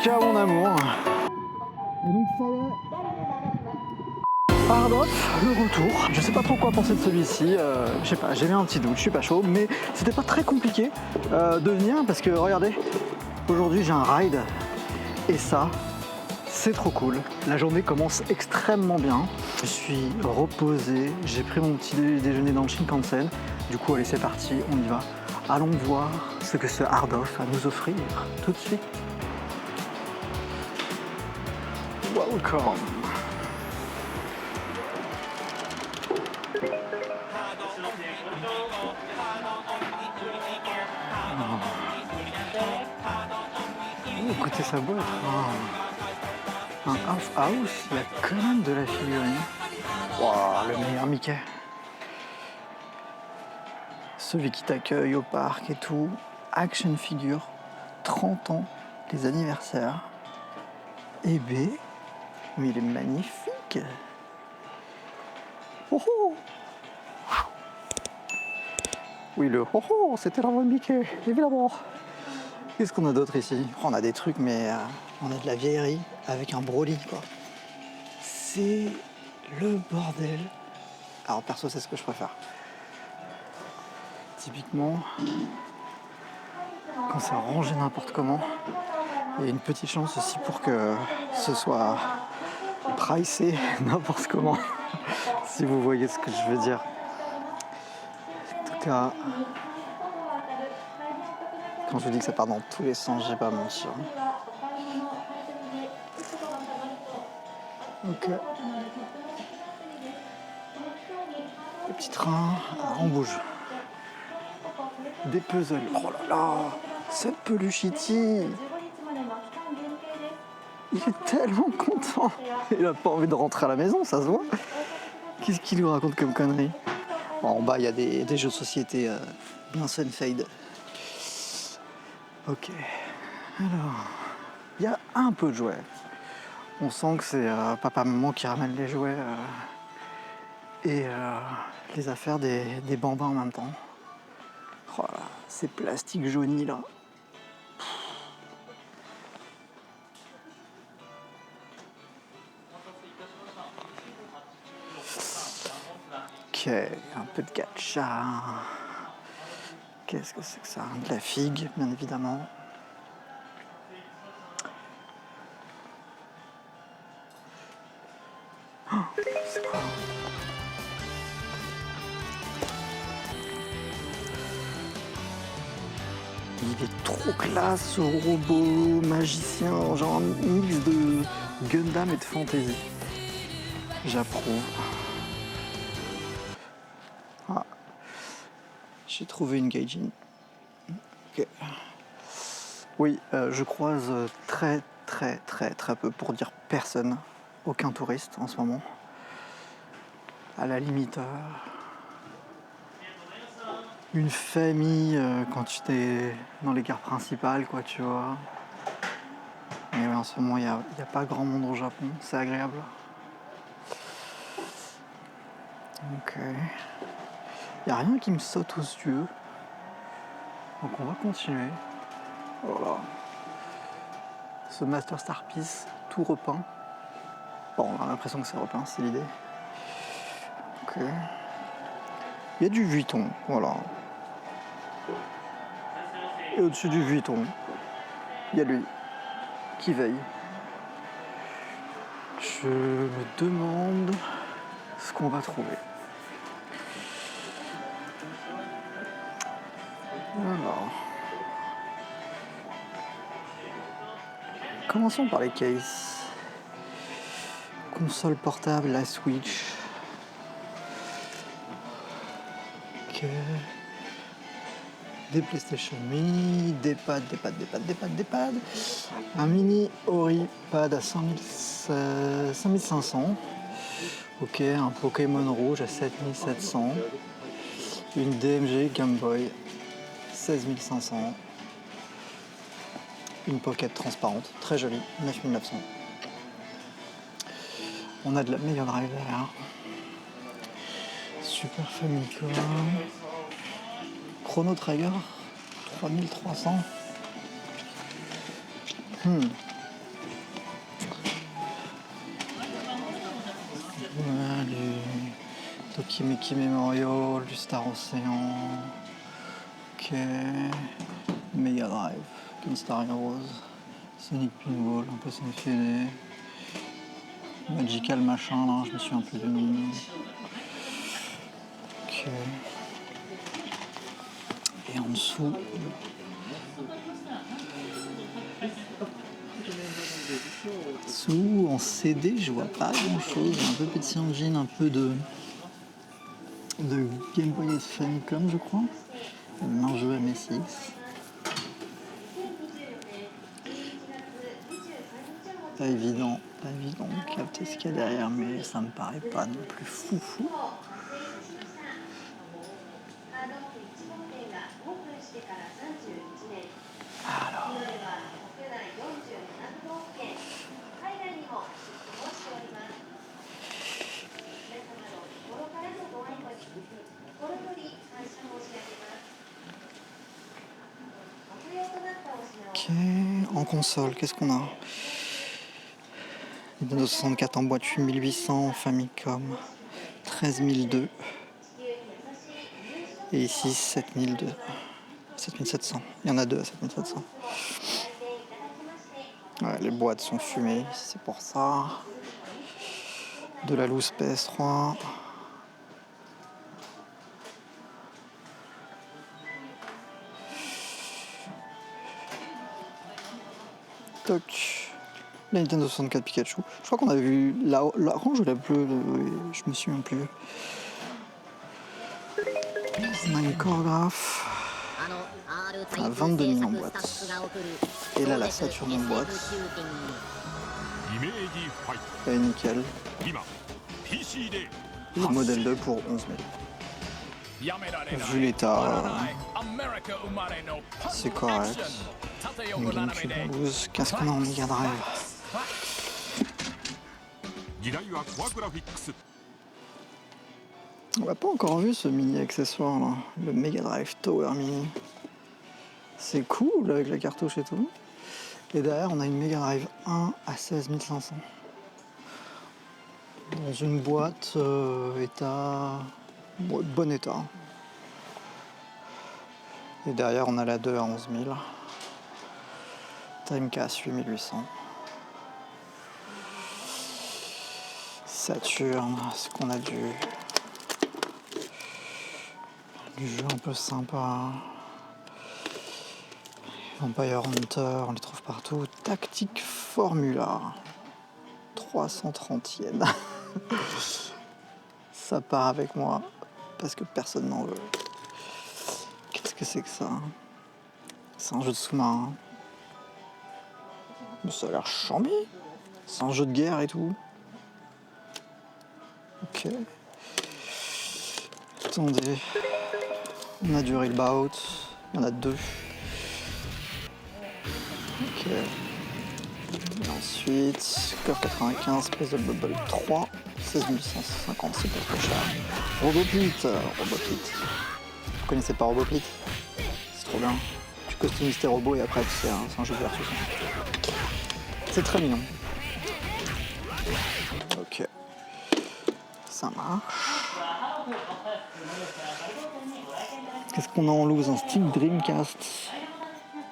ciao mon amour. Et donc ça y est. Hard Off, le retour. Je sais pas trop quoi penser de celui-ci. Je sais pas, j'ai eu un petit doute, je suis pas chaud, mais c'était pas très compliqué de venir parce que regardez, aujourd'hui j'ai un ride et ça, c'est trop cool. La journée commence extrêmement bien. Je suis reposé, j'ai pris mon petit déjeuner dans le Shinkansen. Du coup, allez, c'est parti, on y va. Allons voir ce que ce Hard Off a à nous offrir tout de suite. Welcome. Oh, écoutez sa boîte. Oh. Un half house, il y a quand même de la figurine. Wow, le meilleur Mickey. Celui qui t'accueille au parc et tout. Action figure. 30 ans, les anniversaires. Eh ben, mais il est magnifique. Oh oh. Oui, le oh oh, c'était la voix de Mickey, évidemment. Qu'est-ce qu'on a d'autre ici? On a des trucs, mais on a de la vieillerie avec un Broly, quoi. C'est le bordel. Alors, perso, c'est ce que je préfère. Typiquement, quand c'est rangé n'importe comment, il y a une petite chance aussi pour que ce soit pricé n'importe comment. Si vous voyez ce que je veux dire. En tout cas, quand je vous dis que ça part dans tous les sens, j'ai pas à mentir. Ok. Le petit train, on bouge. Des puzzles. Oh là là, cette peluchiti. Il est tellement content. Il a pas envie de rentrer à la maison, ça se voit. Qu'est-ce qu'il lui raconte comme connerie? En bas, il y a des jeux de société bien fade. Ok. Alors, il y a un peu de jouets. On sent que c'est papa-maman qui ramène les jouets et les affaires des bambins en même temps. Oh là, ces plastiques jaunis là. Ok, un peu de gacha. Qu'est-ce que c'est que ça? De la figue, bien évidemment. Oh, c'est quoi? Il est trop classe ce robot magicien, genre un mix de Gundam et de fantasy. J'approuve. Ah. J'ai trouvé une gaijin. Ok. Oui, je croise très peu, pour dire personne, aucun touriste en ce moment. À la limite, une famille quand tu es dans les gares principales, quoi, tu vois. Mais ouais, en ce moment, il n'y a pas grand monde au Japon, c'est agréable. Ok. Il n'y a rien qui me saute aux yeux. Donc on va continuer. Voilà. Ce Master Star Piece tout repeint. Bon, on a l'impression que c'est repeint, c'est l'idée. Ok. Il y a du Vuitton, voilà. Et au-dessus du Vuitton, il y a lui qui veille. Je me demande ce qu'on va trouver. Alors. Commençons par les cases. Console portable, la Switch. Ok. Des PlayStation Mini, des pads. Un mini Ori pad à 5500. Ok, un Pokémon rouge à 7700. Une DMG Game Boy 16500. Une pocket transparente, très jolie, 9900. On a de la Mega Drive derrière. Super Famicom. Chrono Trigger, 3300. Mickey Memorial, du Star Ocean. Ok. Mega Drive, Gunstar Heroes, Sonic Pinball, un peu Sinfield. Magical machin là, je me souviens plus du nom. Ok. Et en dessous. En CD, je vois pas grand chose. Un peu Petit Engine, un peu de Game Boy Famicom, je crois. Un jeu MSX. Pas évident de capter ce qu'il y a derrière, mais ça me paraît pas non plus foufou. Alors. Ok, en console, qu'est-ce qu'on a? Nintendo 64 en boîte 8800, Famicom 13002 et ici 7002, 7700. Il y en a deux à 7700. Ouais, les boîtes sont fumées, c'est pour ça. De la loose PS3. Toc. La Nintendo 64 Pikachu. Je crois qu'on avait vu la orange ou la bleue, je me souviens plus. Nine Choreograph. À 22 000 en boîte. Et là, la Saturn en boîte. Et nickel. Le modèle 2 pour 11 000. Vu l'état, c'est correct. Une GameCube 12. Qu'est-ce qu'on a en Mega Drive? On n'a pas encore vu ce mini accessoire là, le Mega Drive Tower Mini. C'est cool avec la cartouche et tout. Et derrière on a une Mega Drive 1 à 16 500. Dans une boîte bon état. Et derrière on a la 2 à 11 000. Timecast 8800. Saturn, est-ce qu'on a du jeu un peu sympa? Vampire Hunter, on les trouve partout. Tactique Formula, 330 yens. Ça part avec moi parce que personne n'en veut. Qu'est-ce que c'est que ça? C'est un jeu de sous-marin. Mais ça a l'air chambé. C'est un jeu de guerre et tout. Ok. Attendez. On a du Railbout. Il y en a deux. Ok. Et ensuite, Curve 95, Puzzle Bubble 3, 16 150, c'est pas trop cher. Roboplit. Vous connaissez pas Roboplit? C'est trop bien. Tu customises tes robots et après c'est un jeu de versus. C'est très mignon. Ok. Ça marche. Qu'est-ce qu'on a en loose? Un stick Dreamcast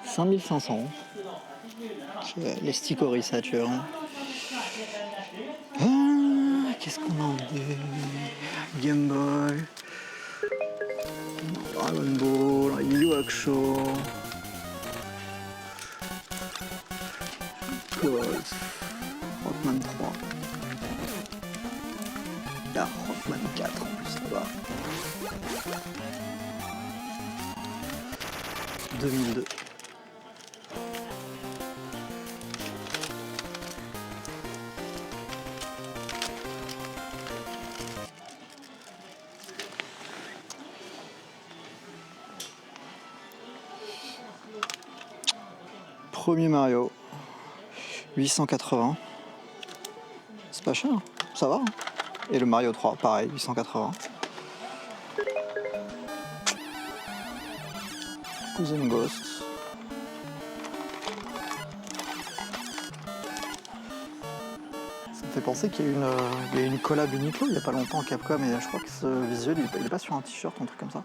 5500. Les sticks Ori Saturn. Qu'est-ce qu'on a en Game Boy, Dragon Ball, Yu Yu Hakusho, Golf, Rockman 3. Il y a Rockman 4 en plus là-bas. 2002. Premier Mario, 880. C'est pas cher, ça va. Et le Mario 3, pareil, 880. Cousin Ghost. Ça fait penser qu'il y a eu une collab Uniqlo il n'y a pas longtemps, Capcom, et je crois que ce visuel il est pas sur un t-shirt, un truc comme ça.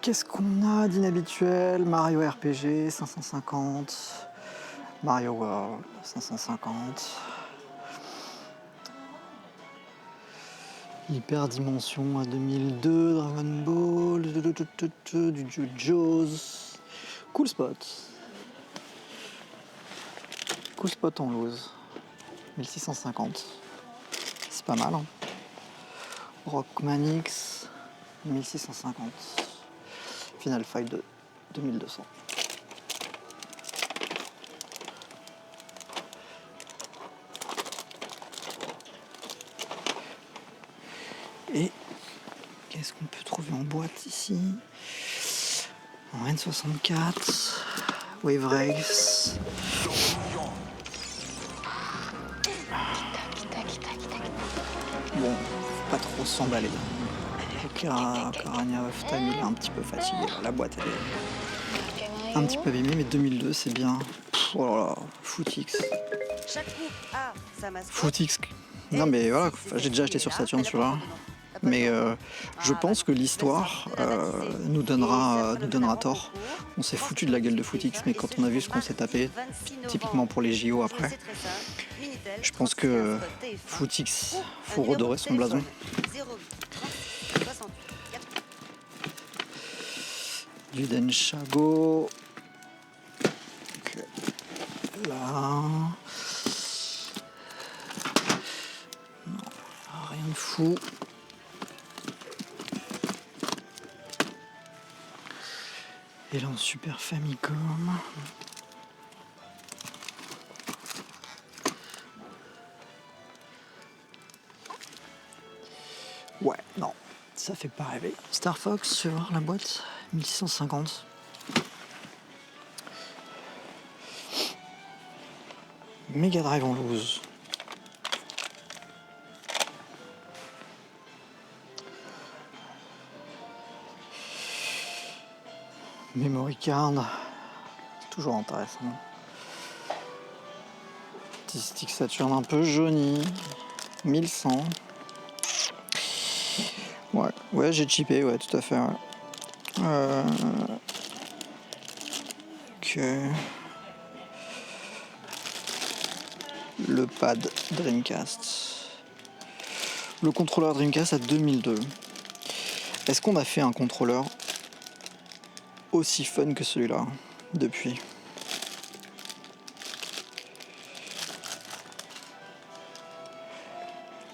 Qu'est-ce qu'on a d'inhabituel? Mario RPG 550, Mario World 550, Hyperdimension à 2002, Dragon Ball, du JoJo's, Cool Spot. Cool Spot en loose, 1650. C'est pas mal, hein. Rockman X, 1650. Final Fight de 2200. Et qu'est-ce qu'on peut trouver en boîte ici? En N64, Wave Race. Bon, faut pas trop s'emballer. Ocarina of Time, il est un petit peu fatigué. La boîte, elle est un petit peu abîmée, mais 2002, c'est bien. Oh là là, Footix. Footix. Non, mais voilà, j'ai déjà acheté sur Saturn celui-là. Mais je pense que l'histoire nous donnera tort. On s'est foutu de la gueule de Footix, mais quand on a vu ce qu'on s'est tapé, typiquement pour les JO après, je pense que Footix, faut redorer son blason. Du Denshago. Okay. Là. Non, rien de fou. Et là en Super Famicom. Ouais, non, ça fait pas rêver. Star Fox, je vais voir la boîte, 1650. Mega Drive en loose. Memory card, toujours intéressant. Petit stick Saturn un peu jauni, 1100. Ouais, j'ai chippé, ouais, tout à fait. Ouais. Ok. Le pad Dreamcast. Le contrôleur Dreamcast à 2002. Est-ce qu'on a fait un contrôleur aussi fun que celui-là depuis?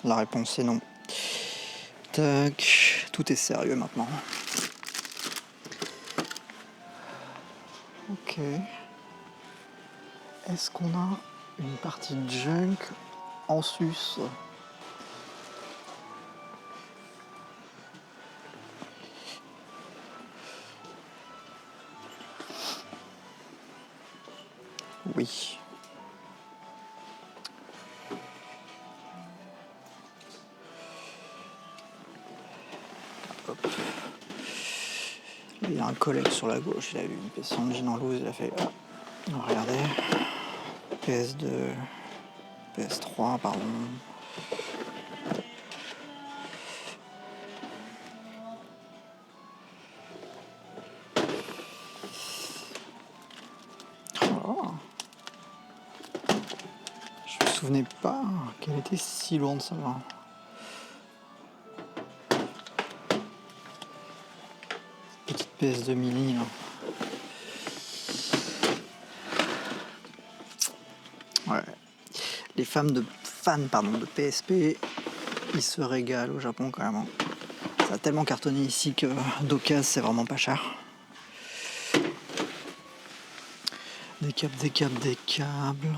La réponse est non. Tac, tout est sérieux maintenant. Ok. Est-ce qu'on a une partie junk en sus? Oui. Hop. Il y a un collègue sur la gauche, il a vu une PC Engine en loose, il a fait regardez. PS2, PS3, pardon. Oh. Je me souvenais pas qu'elle était si lourde celle-là. Petite PS2 mini là. Ouais. Les fans de PSP, ils se régalent au Japon quand même. Ça a tellement cartonné ici que d'occasion c'est vraiment pas cher. Des câbles.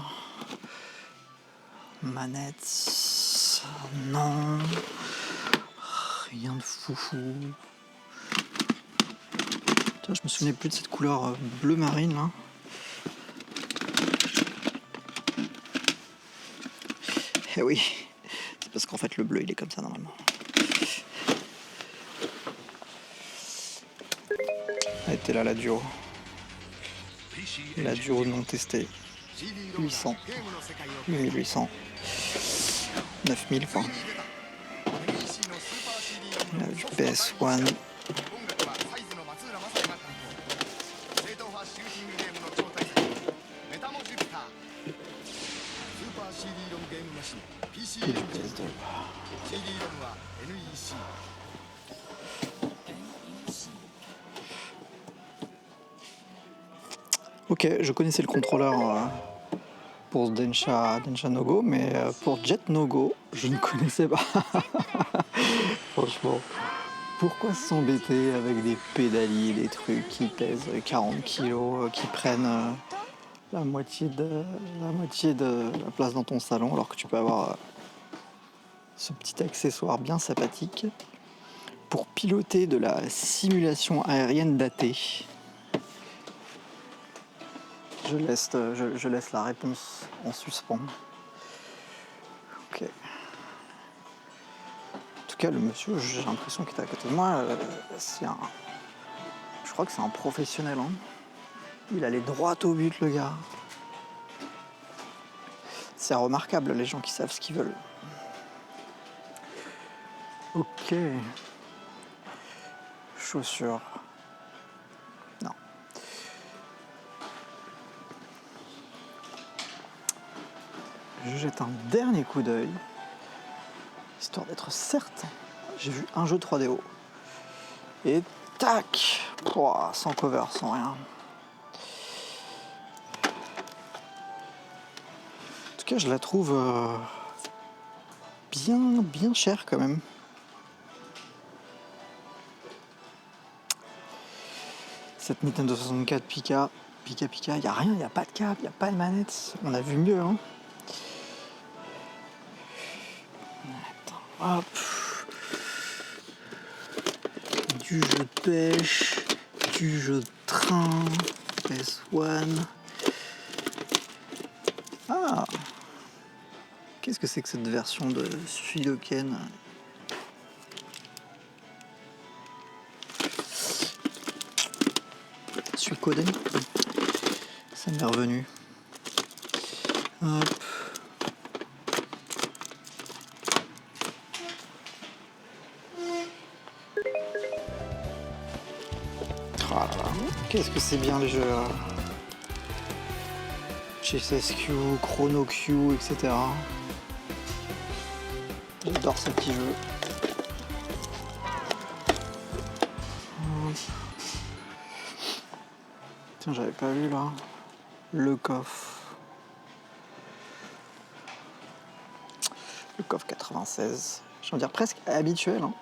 Manettes. Non. Rien de foufou. Je me souvenais plus de cette couleur bleu marine là. Eh oui, c'est parce qu'en fait le bleu il est comme ça normalement. Elle était là la duo. La duo non testée. 800, 8800, 9000 enfin. Il a du PS1. Et du PS2. Ok, je connaissais le contrôleur pour Densha No Go, mais pour Jet No Go, je ne connaissais pas. Franchement, pourquoi s'embêter avec des pédaliers, des trucs qui pèsent 40 kilos, qui prennent la moitié de la place dans ton salon, alors que tu peux avoir ce petit accessoire bien sympathique pour piloter de la simulation aérienne datée. Je laisse la réponse en suspens. Ok. En tout cas, le monsieur, j'ai l'impression qu'il était à côté de moi, je crois que c'est un professionnel. Hein. Il allait droit au but, le gars. C'est remarquable, les gens qui savent ce qu'ils veulent. Ok. Chaussures. Non. Je jette un dernier coup d'œil, histoire d'être certain. J'ai vu un jeu 3DO. Et tac, sans cover, sans rien. En tout cas, je la trouve bien chère quand même. Cette Nintendo 64 Pika, il n'y a rien, il n'y a pas de câble, il n'y a pas de manette. On a vu mieux, hein. Attends, hop. Du jeu de pêche, du jeu de train, PS1. Ah! Qu'est-ce que c'est que cette version de Suikoden? Suikoden? Ça m'est revenu. Hop. Oh là là. Qu'est-ce que c'est bien les jeux là. GSSQ, Chrono Q, etc. J'adore ces petits jeux. Tiens, j'avais pas vu là. Le coffre. Le coffre 96. Je veux dire presque habituel. Hein.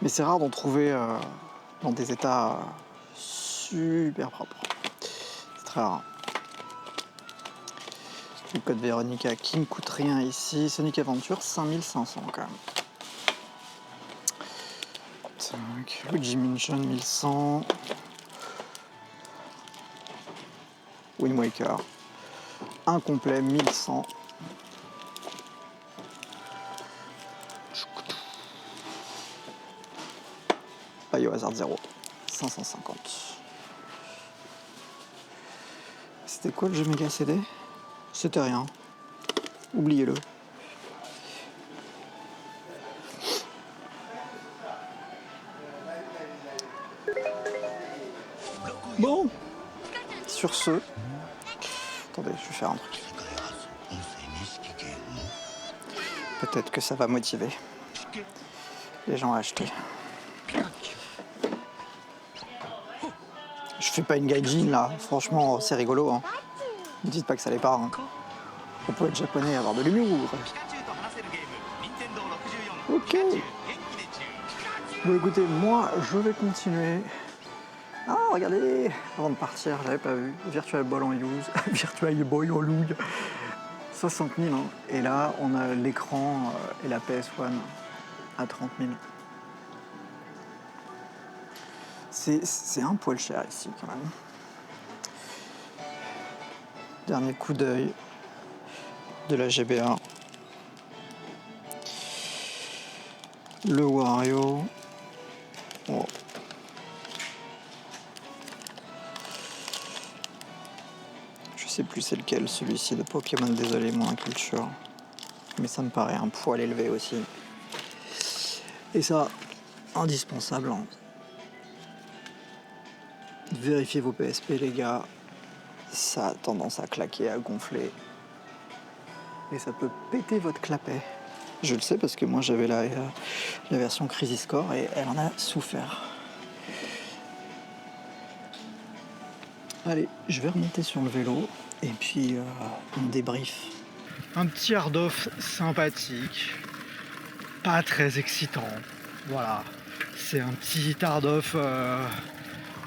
Mais c'est rare d'en trouver dans des états super propres. C'est très rare. Le code Veronica qui ne coûte rien ici. Sonic Adventure 5500 quand même. Tac. Luigi Mansion 1100. Wind Waker. Incomplet 1100. Biohazard 0. 550. C'était quoi le jeu méga CD? C'était rien. Oubliez-le. Bon. Sur ce. Attendez, je vais faire un truc. Peut-être que ça va motiver les gens à acheter. Je fais pas une gaijin là. Franchement, c'est rigolo. Hein. Ne dites pas que ça l'est pas. Hein. On peut être japonais et avoir de l'humour. Ok. Bon écoutez, moi je vais continuer. Ah regardez, avant de partir, j'avais pas vu. Virtual Boy on use. Virtual Boy on use. 60 000. Hein. Et là, on a l'écran et la PS1 à 30 000. C'est un poil cher ici quand même. Dernier coup d'œil de la GBA. Le Wario. Oh. sais plus c'est lequel, celui-ci de Pokémon, désolé, mon inculture. Mais ça me paraît un poil élevé aussi. Et ça, indispensable. Hein. Vérifiez vos PSP, les gars. Ça a tendance à claquer, à gonfler. Et ça peut péter votre clapet. Je le sais parce que moi j'avais la version Crisis Core et elle en a souffert. Allez, je vais remonter sur le vélo et puis on débrief. Un petit hard-off sympathique, pas très excitant. Voilà, c'est un petit hard-off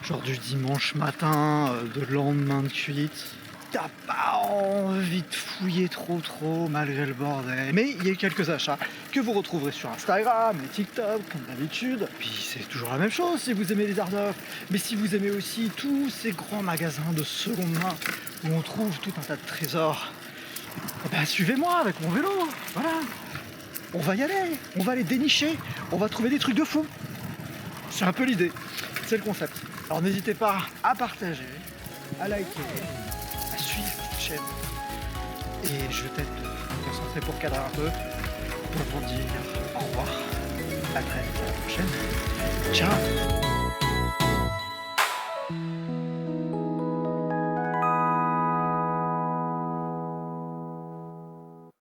genre du dimanche matin, de lendemain de cuite. T'as pas envie de fouiller trop malgré le bordel. Mais il y a eu quelques achats que vous retrouverez sur Instagram et TikTok comme d'habitude. Puis c'est toujours la même chose si vous aimez les hard-off. Mais si vous aimez aussi tous ces grands magasins de seconde main où on trouve tout un tas de trésors, eh ben, suivez-moi avec mon vélo. Voilà. On va y aller. On va aller dénicher. On va trouver des trucs de fou. C'est un peu l'idée. C'est le concept. Alors n'hésitez pas à partager, à liker, à suivre cette chaîne. Et je vais peut-être me concentrer pour cadrer un peu, pour vous dire au revoir. À très vite, à la prochaine. Ciao.